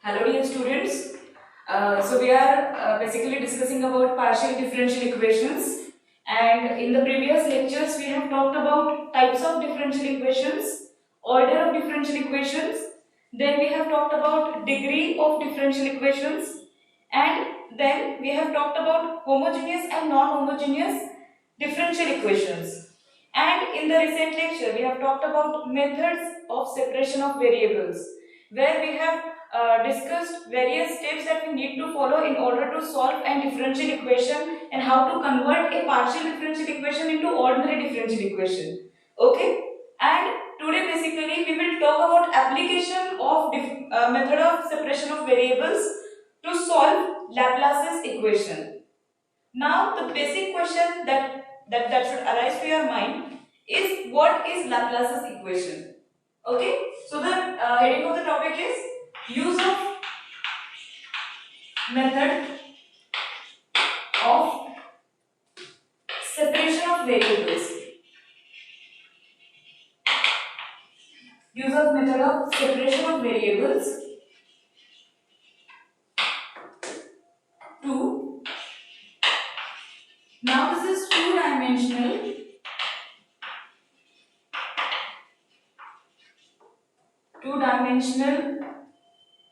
Hello dear students. So we are basically discussing about partial differential equations, and in the previous lectures we have talked about types of differential equations, order of differential equations, then we have talked about degree of differential equations, and then we have talked about homogeneous and non-homogeneous differential equations. And in the recent lecture we have talked about methods of separation of variables, where we have discussed various steps that we need to follow in order to solve a differential equation and how to convert a partial differential equation into ordinary differential equation. Okay, and today basically we will talk about application of method of separation of variables to solve Laplace's equation. Now the basic question that should arise to your mind is, what is Laplace's equation? Okay, so the heading of the topic is use of method of separation of variables. Use of method of separation of variables to, now this is two-dimensional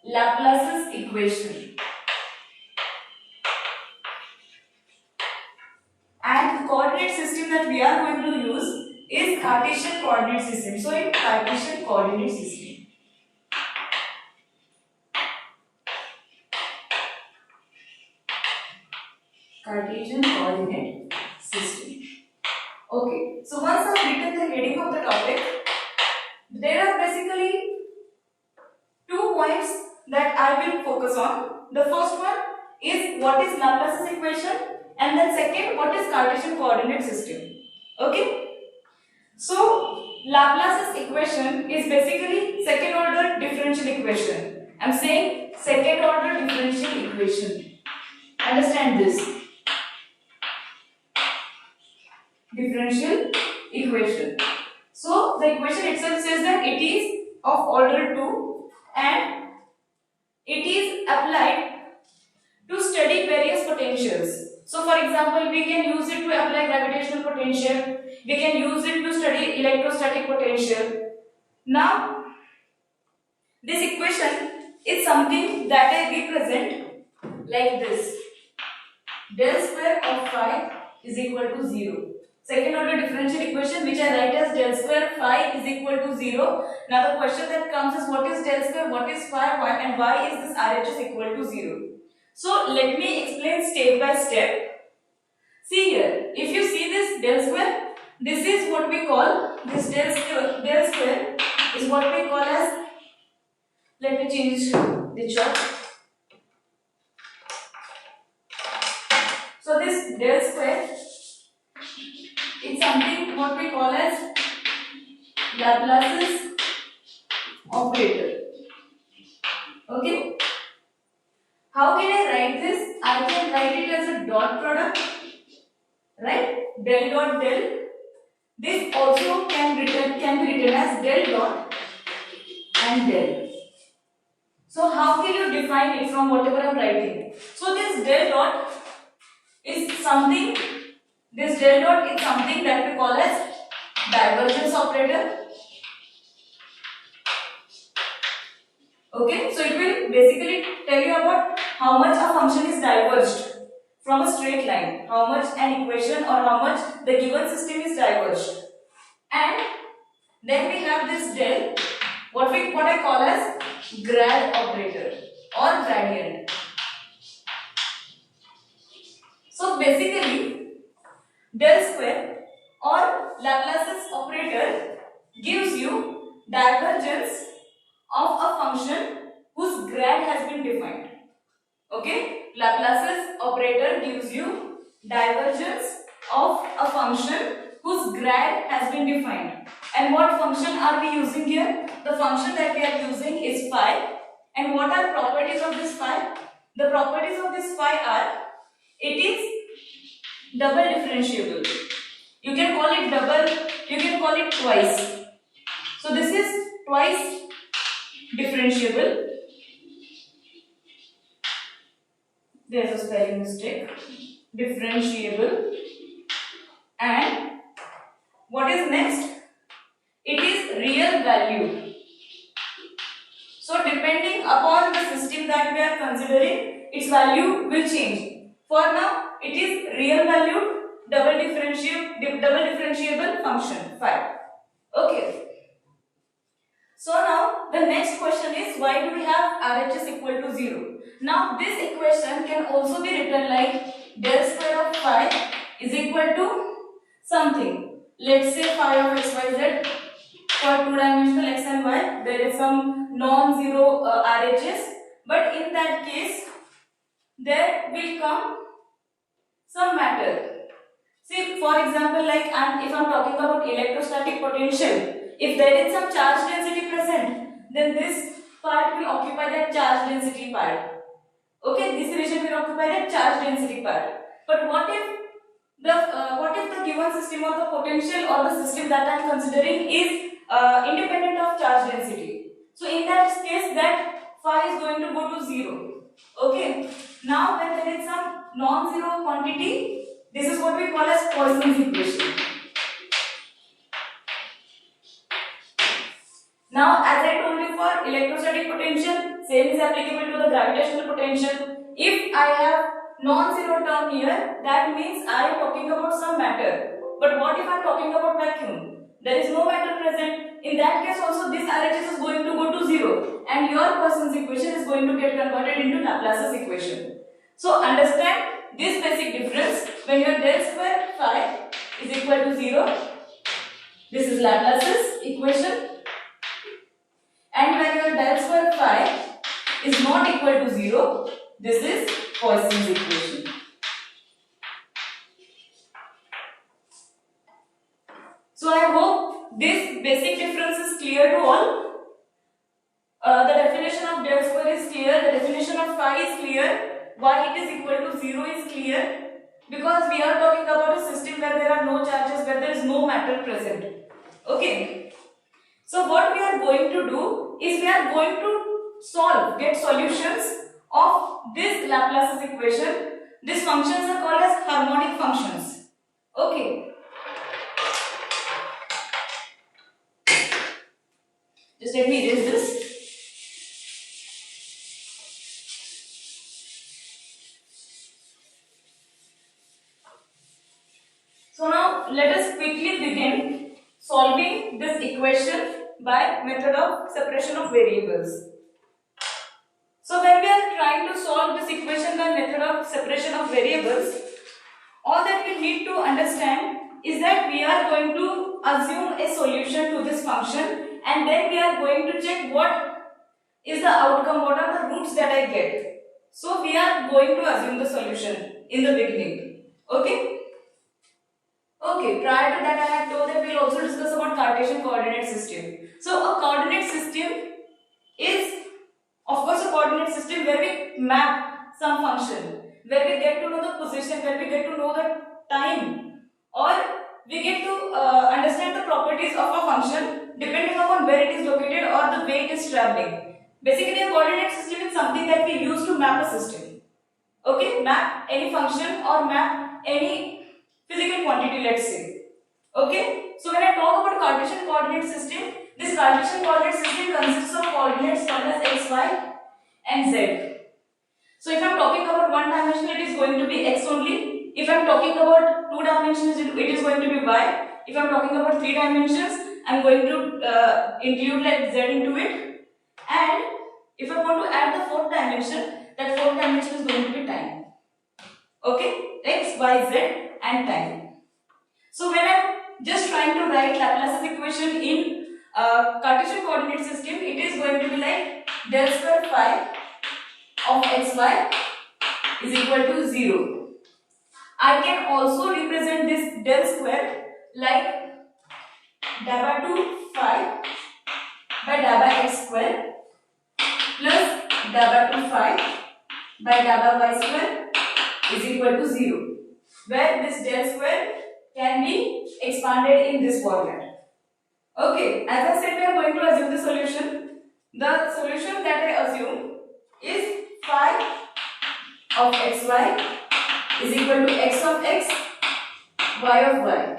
Laplace's equation. And the coordinate system that we are going to use is Cartesian coordinate system. So in Cartesian coordinate system. Cartesian coordinate system. Okay, so once I have written the heading of the topic, there are basically 2 points that I will focus on. The first one is what is Laplace's equation, and then second, what is Cartesian coordinate system. Okay, so Laplace's equation is basically second order differential equation. I am saying second order differential equation. Understand this. Differential equation. So the equation itself says that it is of order 2 and it is applied to study various potentials. So for example, we can use it to apply gravitational potential, we can use it to study electrostatic potential. Now this equation is something that I represent like this: del square of phi is equal to 0. Second order differential equation which I write as del square phi is equal to 0. Now the question that comes is, what is del square, what is phi, and why is this RHS equal to 0? So let me explain step by step. See here, if you see this del square, this is what we call, this del square is what we call as, let me change the chart. So this del square is something what we call as Laplace's operator. Okay. How can I write this? I can write it as a dot product, right? Del dot del. This also can be written as del dot and del. So how can you define it from whatever I am writing? So this del dot is something. This del dot is something that we call as divergence operator. Okay, so it will basically tell you about how much a function is diverged from a straight line, how much an equation or how much the given system is diverged. And then we have this del, what I call as grad operator or gradient. So basically, del square or Laplace's operator gives you divergence of a function whose grad has been defined. Okay, Laplace's operator gives you divergence of a function whose grad has been defined. And what function are we using here? The function that we are using is phi. And what are properties of this phi? The properties of this phi are, it is double differentiable. You can call it double, you can call it twice. So this is twice differentiable. there's a spelling mistake, differentiable. And what is next? It is real value. So depending upon the system that we are considering, its value will change. For now, it is real valued double differentiable function phi. Okay. So now the next question is, why do we have RHS equal to 0? Now this equation can also be written like del square of phi is equal to something. Let's say phi of xyz. For two-dimensional x and y, there is some non-zero RHS, but in that case, there will come some matter. See, for example, like if I'm talking about electrostatic potential, if there is some charge density present, then this part will occupy that charge density part. Okay, this region will occupy that charge density part. But what if the given system or the potential or the system that I am considering is independent of charge density? So in that case, that phi is going to go to 0. Okay. Now when there is some non-zero quantity, this is what we call as Poisson's equation. Now as I told you, for electrostatic potential, same is applicable to the gravitational potential. If I have non-zero term here, that means I am talking about some matter. But what if I am talking about vacuum? There is no matter present. In that case also, this RHS is going to go to 0 and your Poisson's equation is going to get converted into Laplace's equation. So understand this basic difference. When your del square phi is equal to 0, this is Laplace's equation. And when your del square phi is not equal to 0, this is Poisson's equation. So I hope this basic difference is clear to all. The definition of del square is clear, the definition of phi is clear, why it is equal to 0 is clear, because we are talking about a system where there are no charges, where there is no matter present. Okay. So what we are going to do is we are going to get solutions of this Laplace's equation. These functions are called as harmonic functions. Okay. Just let me erase this. So now let us quickly begin solving this equation by method of separation of variables. So when we are trying to solve this equation by method of separation of variables, all that we need to understand is that we are going to assume a solution to this function, and then we are going to check what is the outcome, what are the roots that I get. So we are going to assume the solution in the beginning. Okay. Okay, prior to that I have told that we will also discuss about Cartesian coordinate system. So a coordinate system is of course a coordinate system where we map some function, where we get to know the position, where we get to know the time, or we get to understand the properties of a function depending upon where it is located or the way it is traveling. Basically a coordinate system is something that we use to map a system. Okay, map any function or map any physical quantity, let's say. Okay, so when I talk about Cartesian coordinate system, this Cartesian coordinate system consists of coordinates called as x, y and z. So if I am talking about one dimension, it is going to be x only. If I am talking about two dimensions, it is going to be y. If I am talking about three dimensions, I am going to include like z into it. And if I want to add the fourth dimension, that fourth dimension is going to be time. Okay, x, y, z and time. So when I am just trying to write Laplace's equation in Cartesian coordinate system, it is going to be like del square phi of xy is equal to 0. I can also represent this del square like da by 2 phi by da by x square plus da by 2 phi by da by y square is equal to 0, where this del square can be expanded in this format. Okay, as I said, we are going to assume the solution. The solution that I assume is phi of xy is equal to x of x, y of y.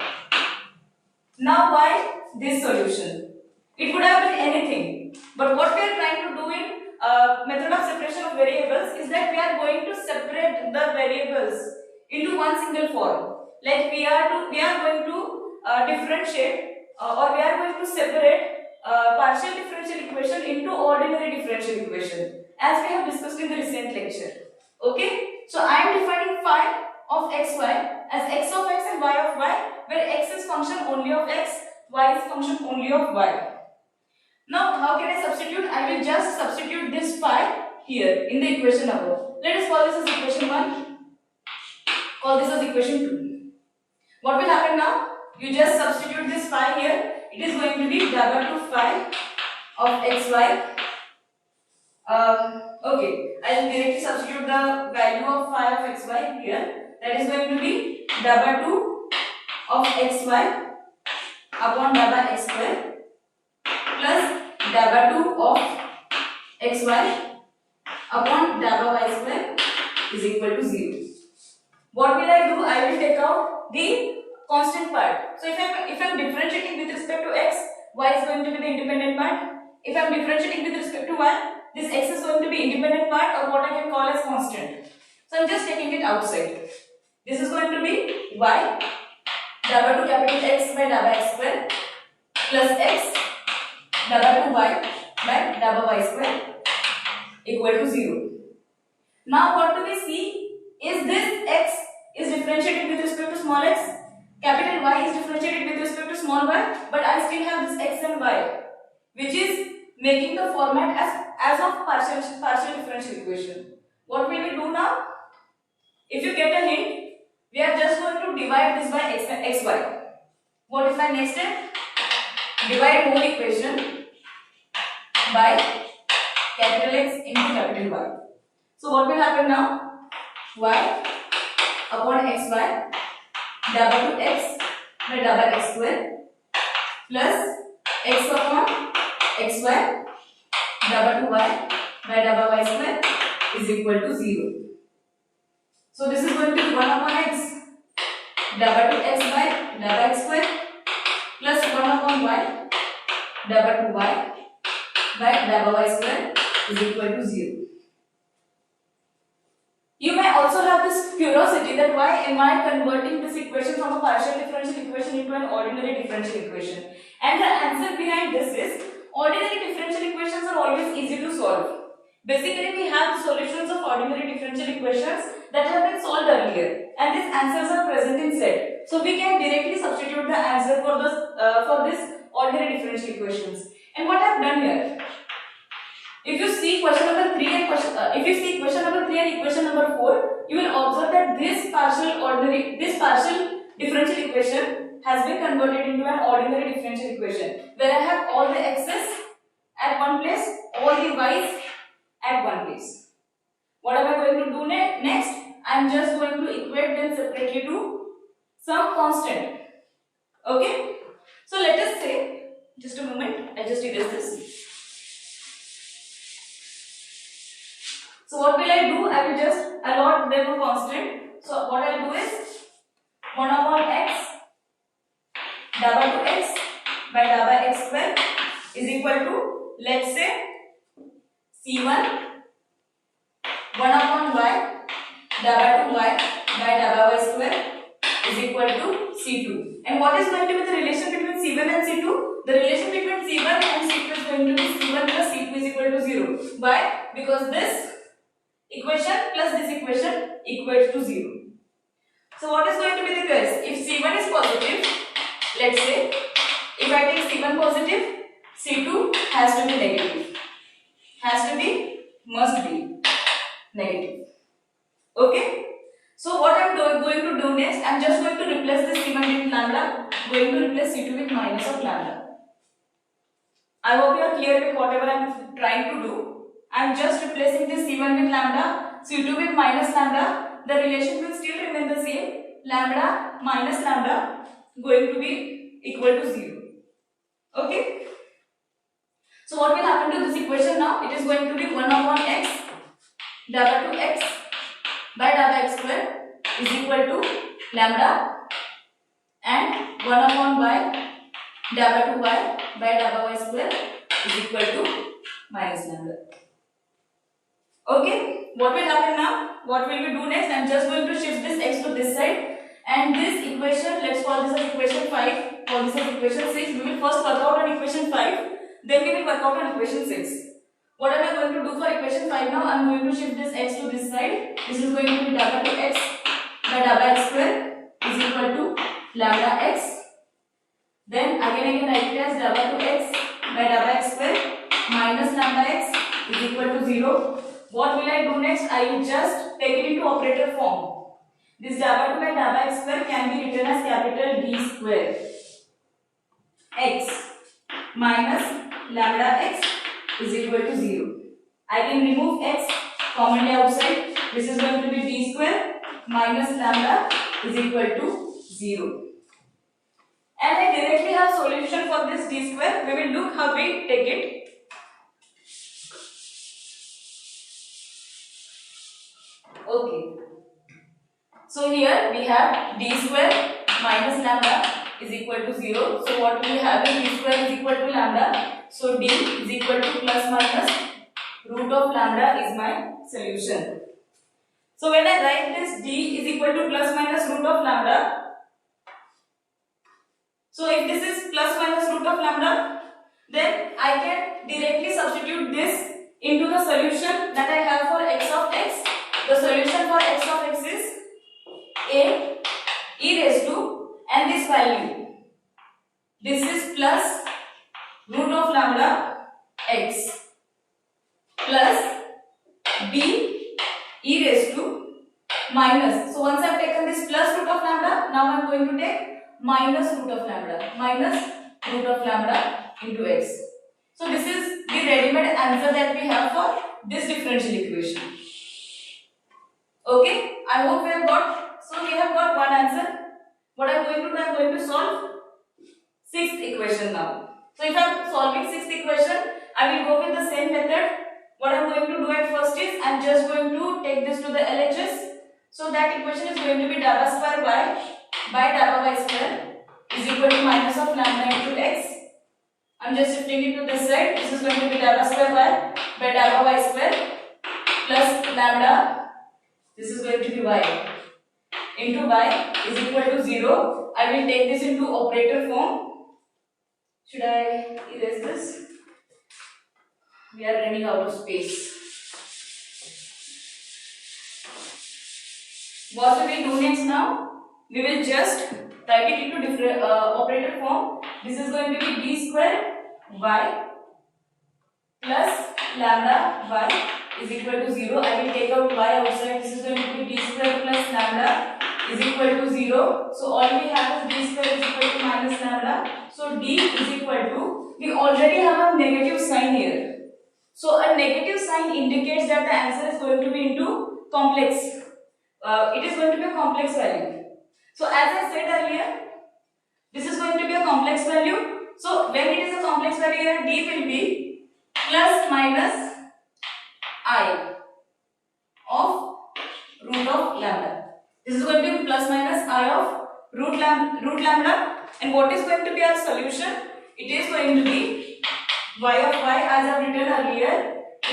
Now why this solution? It could have been anything, but what we are trying to do in method of separation of variables is that we are going to separate the variables into one single form. Like we are going to differentiate or we are going to separate partial differential equation into ordinary differential equation, as we have discussed in the recent lecture. Okay, so I am defining phi of xy as x of x and y of y, where x is function only of x, y is function only of y. Now how can I substitute? I will just substitute this phi here in the equation above. Let us call this as equation 1, call this as equation 2. What will happen now? You just substitute this phi here. It is going to be W2 phi of xy. Okay, I will directly substitute the value of phi of xy here. That is going to be W2 of xy upon W x square plus W2 of xy upon W y square is equal to 0. What will I do? I will take out the constant part. So if I am differentiating with respect to x, y is going to be the independent part. If I am differentiating with respect to y, this x is going to be independent part, or what I can call as constant. So I am just taking it outside. This is going to be y W2 capital X by W x square plus x W2 y by W y square equal to 0. Now what do we see is this x is differentiated with respect to small x, capital Y is differentiated with respect to small y, but I still have this x and y, which is making the format as of partial differential equation. What will we do now? If you get a hint, we are just going to divide this by xy. What is my next step? Divide whole equation by capital X into capital Y. So what will happen now? Y upon xy W x by W x square plus x upon xy W y by W y square is equal to 0. So this is going to be 1 upon x W x by W x square plus 1 upon y W y by W y square is equal to 0. You may also have this curiosity that why am I converting this equation from a partial differential equation into an ordinary differential equation? And the answer behind this is ordinary differential equations are always easy to solve. Basically, we have solutions of ordinary differential equations that have been solved earlier, and these answers are present in set. So we can directly substitute the answer for this ordinary differential equations. And what I have done here, if you see question number 3 and equation number 4, you will observe that this partial differential equation has been converted into an ordinary differential equation, where I have all the x's at one place, all the y's at one place. What am I going to do next? I am just going to equate them separately to some constant. Okay? So let us say, just a moment, I just erase this. So what will I do? I will just allot them a constant. So what I will do is 1 upon x W x by W x square is equal to, let's say, C1 1 upon y W2 y by W y square is equal to C2. And what is going to be the relation between C1 and C2? The relation between C1 and C2 is going to be C1 plus C2 is equal to 0. Why? Because this equation plus this equation equals to 0. So what is going to be the case? If C1 is positive, let's say, if I take C1 positive, C2 has to be negative. Must be negative. Okay? So what I am going to do next, I am just going to replace this C1 with lambda, going to replace C2 with minus of lambda. I hope you are clear with whatever I am trying to do. I am just replacing this C1 with lambda, C2 with minus lambda. The relation will still remain the same. Lambda minus lambda going to be equal to 0. Okay? So what will happen to this equation now? It is going to be 1 upon x W2 x by dabba x square is equal to lambda and 1 upon by dabba 2y by dabba y square is equal to minus lambda. Okay, what will happen now? What will we do next? I am just going to shift this x to this side, and this equation, let's call this as equation 5, call this as equation 6. We will first work out on equation 5, then we will work out on equation 6. What am I going to do for equation 5 now? I am going to shift this x to this side. This is going to be dabba to x by dabba x square is equal to lambda x. Then again write it as dabba to x by dabba x square minus lambda x is equal to 0. What will I do next? I will just take it into operator form. This dabba 2 by dabba x square can be written as capital D square x minus lambda x is equal to 0. I can remove x commonly outside. This is going to be d square minus lambda is equal to 0. And I directly have solution for this d square. We will look how we take it. Okay. So here we have d square minus lambda is equal to 0. So what we have is d square is equal to lambda. So d is equal to plus minus root of lambda is my solution. So when I write this d is equal to plus minus root of lambda, so if this is plus minus root of lambda, then I can directly substitute this into the solution that I have for x of x. The solution for x of x is a e raised to, and this value, this is plus root of lambda x plus b e raised to minus. So once I have taken this plus root of lambda, now I am going to take minus root of lambda into x. So this is the ready-made answer that we have for this differential equation. Okay, I hope we have got, so we have got one answer. What I am going to do, I am going to solve sixth equation now. So if I am solving sixth equation, I will go with the same method. What I am going to do at first is, I am just going to take this to the LHS. So that equation is going to be dabba square y by dabba y square is equal to minus of lambda into x. I am just shifting it to this side. This is going to be dabba square y by dabba y square plus lambda. This is going to be y into y is equal to 0. I will take this into operator form. Should I erase this? We are running out of space. What we will do next now? We will just write it into different operator form. This is going to be d square y plus lambda y is equal to 0. I will take out y outside. This is going to be d square plus lambda is equal to 0. So all we have is d square is equal to minus lambda. So d is equal to, we already have a negative sign here. So a negative sign indicates that the answer is going to be into complex. It is going to be a complex value. So as I said earlier, this is going to be a complex value. So when it is a complex value here, d will be plus minus I of root of lambda. This is going to be plus minus I of root lambda. And what is going to be our solution? It is going to be y of y, as I have written earlier,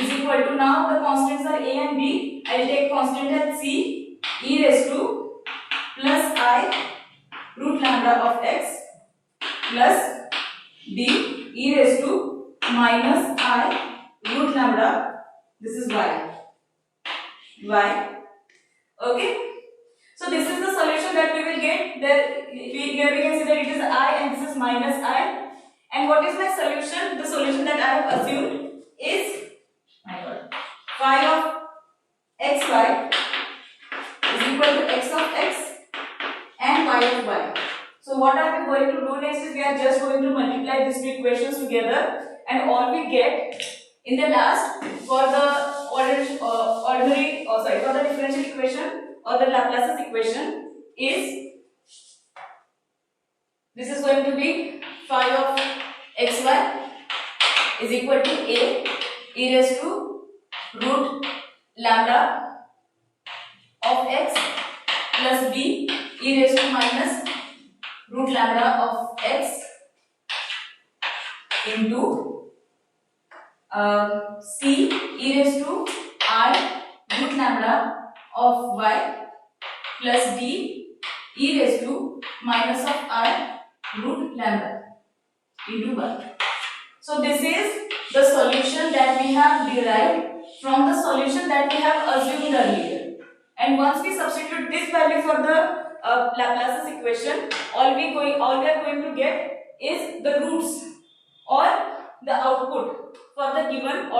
is equal to, now the constants are a and b. I will take constant as c e raised to plus I root lambda of x plus b e raised to minus I root lambda. This is y. Okay. So this is the solution that we will get. Here we can see that it is I and this is minus I. And what is my solution? The solution that I have assumed is, my god, phi of xy is equal to x of x and y of y. So what are we going to do next is, we are just going to multiply these two equations together, and all we get in the last for the for the differential equation or the Laplace's equation is, this is going to be phi of xy is equal to a e raised to root lambda of x plus b e raised to minus root lambda of x into c e raised to I root lambda of y plus d e raised to minus of I root lambda into y. So this is the solution that we have derived from the solution that we have assumed earlier. And once we substitute this value for the Laplace's equation, all we are going to get is the roots or the output for the given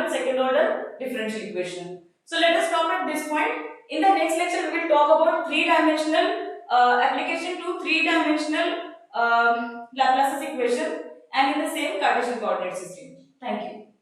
second order differential equation. So let us stop at this point. In the next lecture, we will talk about three-dimensional application to three-dimensional Laplace's equation and in the same Cartesian coordinate system. Thank you.